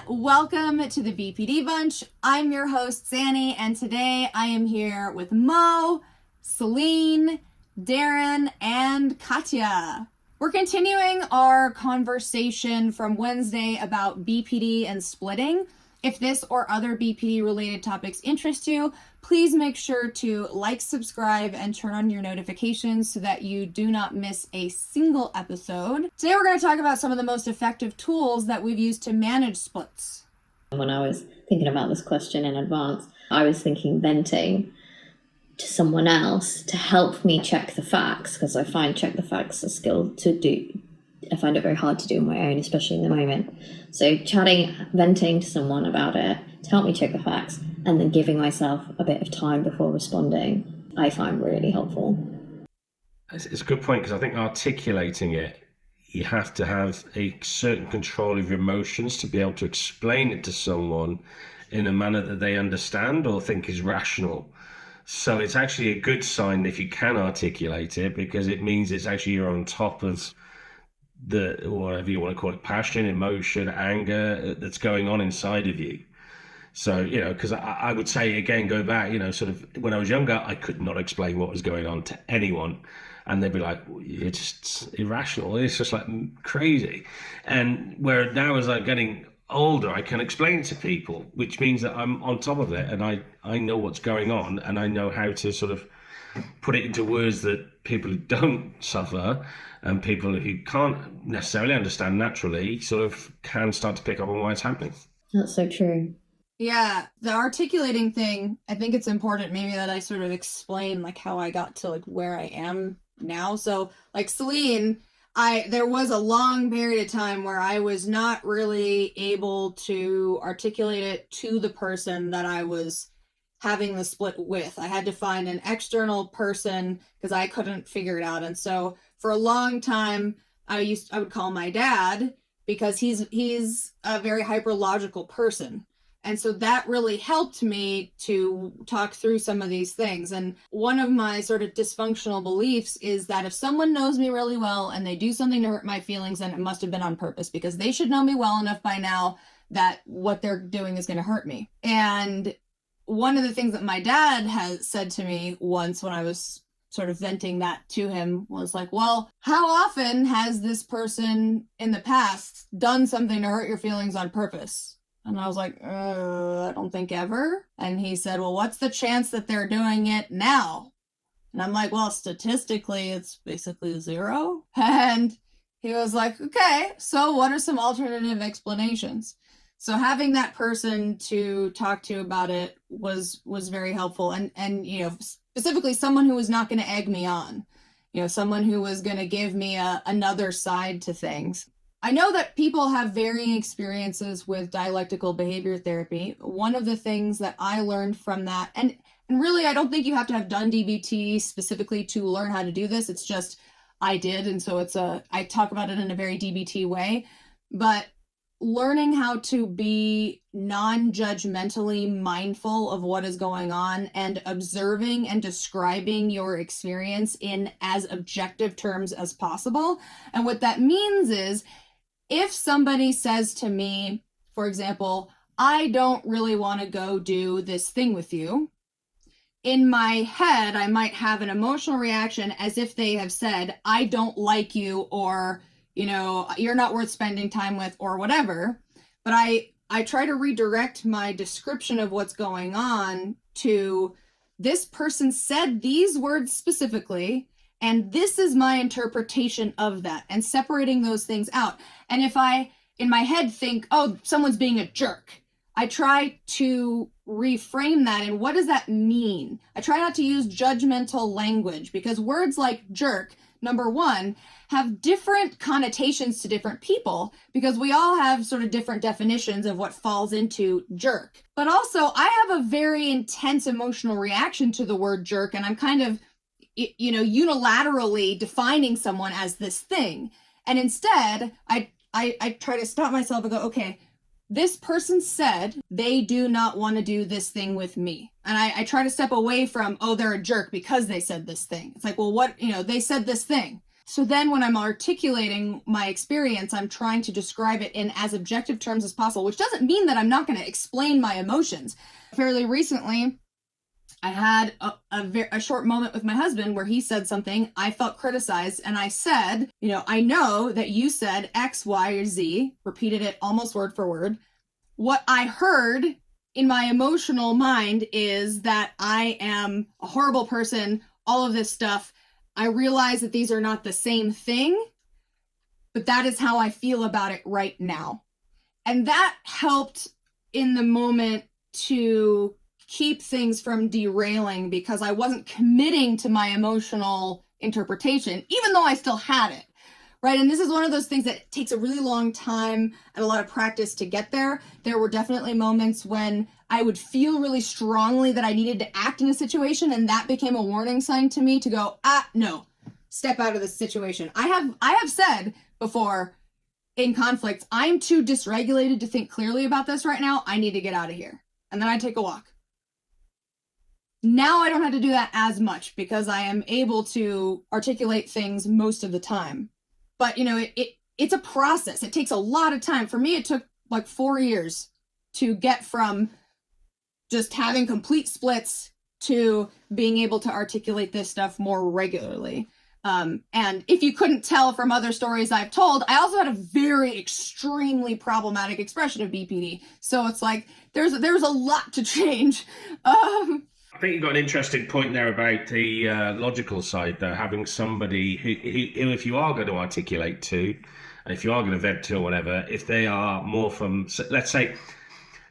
welcome to the BPD Bunch. I'm your host, Xannie, and today I am here with Mo, Céline, Darren, and Katja. We're continuing our conversation from Wednesday about BPD and splitting. If this or other BPD-related topics interest you, please make sure to like, subscribe, and turn on your notifications so that you do not miss a single episode. Today we're going to talk about some of the most effective tools that we've used to manage splits. When I was thinking about this question in advance, I was thinking venting to someone else to help me check the facts, because I find check the facts a skill to do. I find it very hard to do on my own, especially in the moment. So venting to someone about it to help me check the facts, and then giving myself a bit of time before responding, I find really helpful. It's a good point, because I think articulating it, you have to have a certain control of your emotions to be able to explain it to someone in a manner that they understand or think is rational. So it's actually a good sign if you can articulate it, because it means it's actually you're on top of the, whatever you want to call it, passion, emotion, anger that's going on inside of you. So, because I would say, again, go back, sort of when I was younger, I could not explain what was going on to anyone. And they'd be like, it's just irrational. It's just like crazy. And where now as I'm getting older, I can explain it to people, which means that I'm on top of it and I know what's going on, and I know how to sort of put it into words that people who don't suffer and people who can't necessarily understand naturally sort of can start to pick up on why it's happening. That's so true. Yeah, the articulating thing, I think it's important maybe that I sort of explain like how I got to like where I am now. So like Céline, there was a long period of time where I was not really able to articulate it to the person that I was having the split with. I had to find an external person because I couldn't figure it out. And so for a long time, I would call my dad, because he's a very hyperlogical person. And so that really helped me to talk through some of these things. And one of my sort of dysfunctional beliefs is that if someone knows me really well and they do something to hurt my feelings, then it must have been on purpose, because they should know me well enough by now that what they're doing is going to hurt me. And one of the things that my dad has said to me once when I was sort of venting that to him was like, well, how often has this person in the past done something to hurt your feelings on purpose? And I was like, I don't think ever. And he said, well, what's the chance that they're doing it now? And I'm like, well, statistically, it's basically 0. And he was like, okay, so what are some alternative explanations? So having that person to talk to about it was very helpful. And specifically someone who was not going to egg me on, someone who was going to give me another side to things. I know that people have varying experiences with dialectical behavior therapy. One of the things that I learned from that, and really I don't think you have to have done DBT specifically to learn how to do this. It's just I did. And so I talk about it in a very DBT way, but learning how to be non-judgmentally mindful of what is going on and observing and describing your experience in as objective terms as possible. And what that means is, if somebody says to me, for example, I don't really want to go do this thing with you, in my head, I might have an emotional reaction as if they have said, I don't like you, or, you're not worth spending time with, or whatever. But I try to redirect my description of what's going on to, this person said these words specifically, and this is my interpretation of that, and separating those things out. And if I, in my head, think, oh, someone's being a jerk, I try to reframe that. And what does that mean? I try not to use judgmental language, because words like jerk, number one, have different connotations to different people, because we all have sort of different definitions of what falls into jerk. But also, I have a very intense emotional reaction to the word jerk, and I'm kind of unilaterally defining someone as this thing. And instead, I try to stop myself and go, okay, this person said they do not want to do this thing with me. And I try to step away from, oh, they're a jerk because they said this thing. It's like, well, they said this thing. So then when I'm articulating my experience, I'm trying to describe it in as objective terms as possible, which doesn't mean that I'm not going to explain my emotions. Fairly recently, I had a short moment with my husband where he said something. I felt criticized, and I said, I know that you said X, Y, or Z, repeated it almost word for word. What I heard in my emotional mind is that I am a horrible person, all of this stuff. I realize that these are not the same thing, but that is how I feel about it right now. And that helped in the moment to keep things from derailing, because I wasn't committing to my emotional interpretation, even though I still had it. Right. And this is one of those things that takes a really long time and a lot of practice to get there. There were definitely moments when I would feel really strongly that I needed to act in a situation, and that became a warning sign to me to go, no, step out of this situation. I have said before in conflicts, I'm too dysregulated to think clearly about this right now. I need to get out of here. And then I take a walk. Now I don't have to do that as much because I am able to articulate things most of the time. But, it's a process. It takes a lot of time. For me, it took like 4 years to get from just having complete splits to being able to articulate this stuff more regularly. And if you couldn't tell from other stories I've told, I also had a very extremely problematic expression of BPD. So it's like there's a lot to change. I think you've got an interesting point there about the logical side, though, having somebody who, if you are going to articulate to, and if you are going to vent to or whatever, if they are more from, let's say,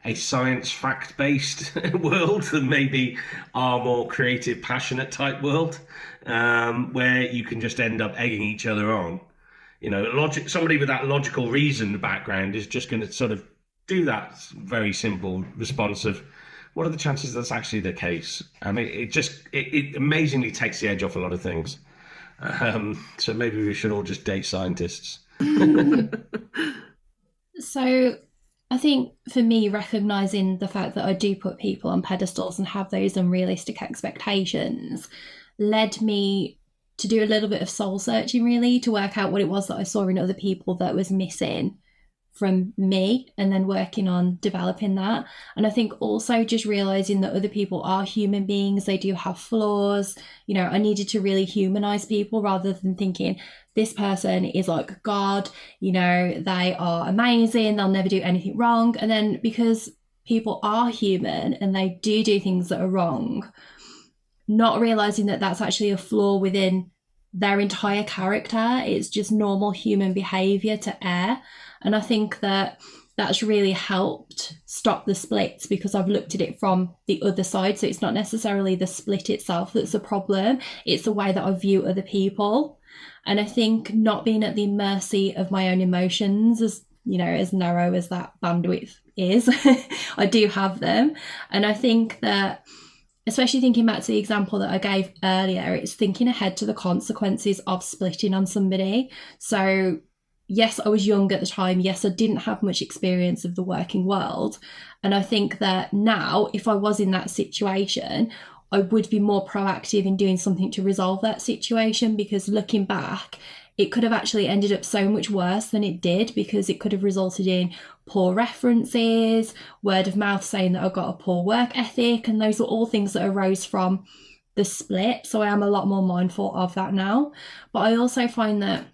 a science fact-based world than maybe our more creative, passionate type world, where you can just end up egging each other on. Somebody with that logical reason background is just going to sort of do that very simple response of, what are the chances that's actually the case? I mean, it amazingly takes the edge off a lot of things. So maybe we should all just date scientists. So I think for me, recognizing the fact that I do put people on pedestals and have those unrealistic expectations led me to do a little bit of soul searching, really, to work out what it was that I saw in other people that was missing from me, and then working on developing that. And I think also just realizing that other people are human beings, they do have flaws. I needed to really humanize people rather than thinking this person is like God, they are amazing, they'll never do anything wrong. And then because people are human and they do things that are wrong, not realizing that that's actually a flaw within their entire character. It's just normal human behavior to err. And I think that that's really helped stop the splits, because I've looked at it from the other side. So it's not necessarily the split itself that's a problem. It's the way that I view other people. And I think not being at the mercy of my own emotions, as narrow as that bandwidth is, I do have them. And I think that, especially thinking back to the example that I gave earlier, it's thinking ahead to the consequences of splitting on somebody. So yes, I was young at the time. Yes, I didn't have much experience of the working world. And I think that now, if I was in that situation, I would be more proactive in doing something to resolve that situation, because looking back, it could have actually ended up so much worse than it did, because it could have resulted in poor references, word of mouth saying that I got a poor work ethic, and those are all things that arose from the split. So I am a lot more mindful of that now. But I also find that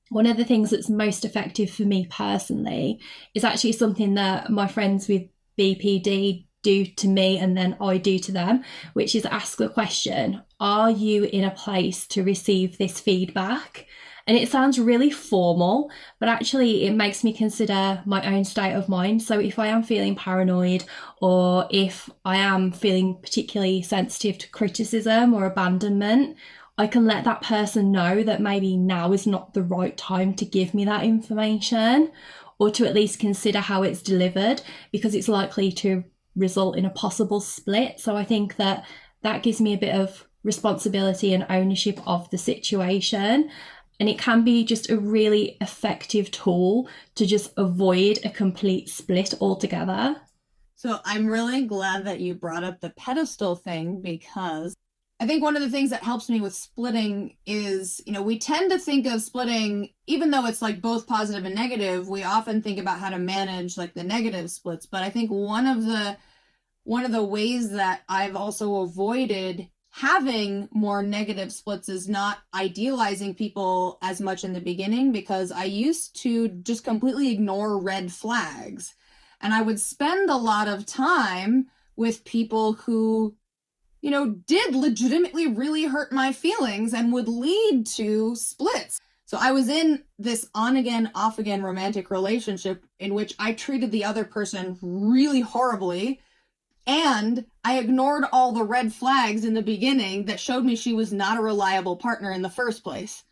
one of the things that's most effective for me personally is actually something that my friends with BPD do to me and then I do to them, which is ask the question, are you in a place to receive this feedback? And it sounds really formal, but actually it makes me consider my own state of mind. So if I am feeling paranoid, or if I am feeling particularly sensitive to criticism or abandonment, I can let that person know that maybe now is not the right time to give me that information, or to at least consider how it's delivered, because it's likely to result in a possible split. So I think that gives me a bit of responsibility and ownership of the situation. And it can be just a really effective tool to just avoid a complete split altogether. So I'm really glad that you brought up the pedestal thing, because I think one of the things that helps me with splitting is, we tend to think of splitting, even though it's like both positive and negative, we often think about how to manage like the negative splits. But I think one of the ways that I've also avoided having more negative splits is not idealizing people as much in the beginning, because I used to just completely ignore red flags. And I would spend a lot of time with people who did legitimately really hurt my feelings and would lead to splits. So I was in this on again, off again romantic relationship in which I treated the other person really horribly, and I ignored all the red flags in the beginning that showed me she was not a reliable partner in the first place.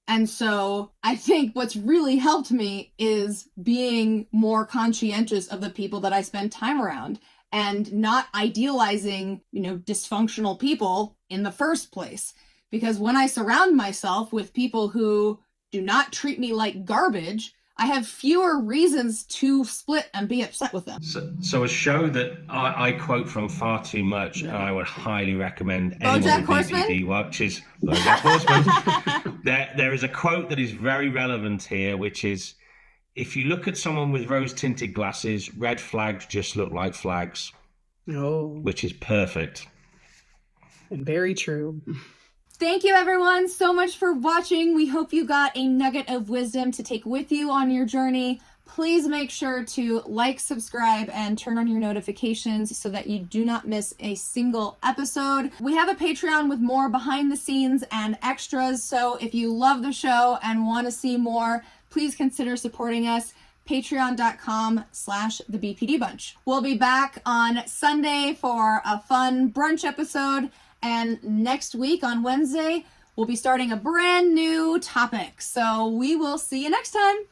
And so I think what's really helped me is being more conscientious of the people that I spend time around, and not idealizing, dysfunctional people in the first place. Because when I surround myself with people who do not treat me like garbage, I have fewer reasons to split and be upset with them. So a show that I quote from far too much, and I would highly recommend anyone BoJack with Horseman? BPD watches BoJack Horseman. There is a quote that is very relevant here, which is, if you look at someone with rose-tinted glasses, red flags just look like flags. Oh. Which is perfect. And very true. Thank you, everyone, so much for watching. We hope you got a nugget of wisdom to take with you on your journey. Please make sure to like, subscribe, and turn on your notifications so that you do not miss a single episode. We have a Patreon with more behind the scenes and extras, so if you love the show and want to see more, please consider supporting us. Patreon.com/thebpdbunch. We'll be back on Sunday for a fun brunch episode, and next week on Wednesday, we'll be starting a brand new topic. So we will see you next time.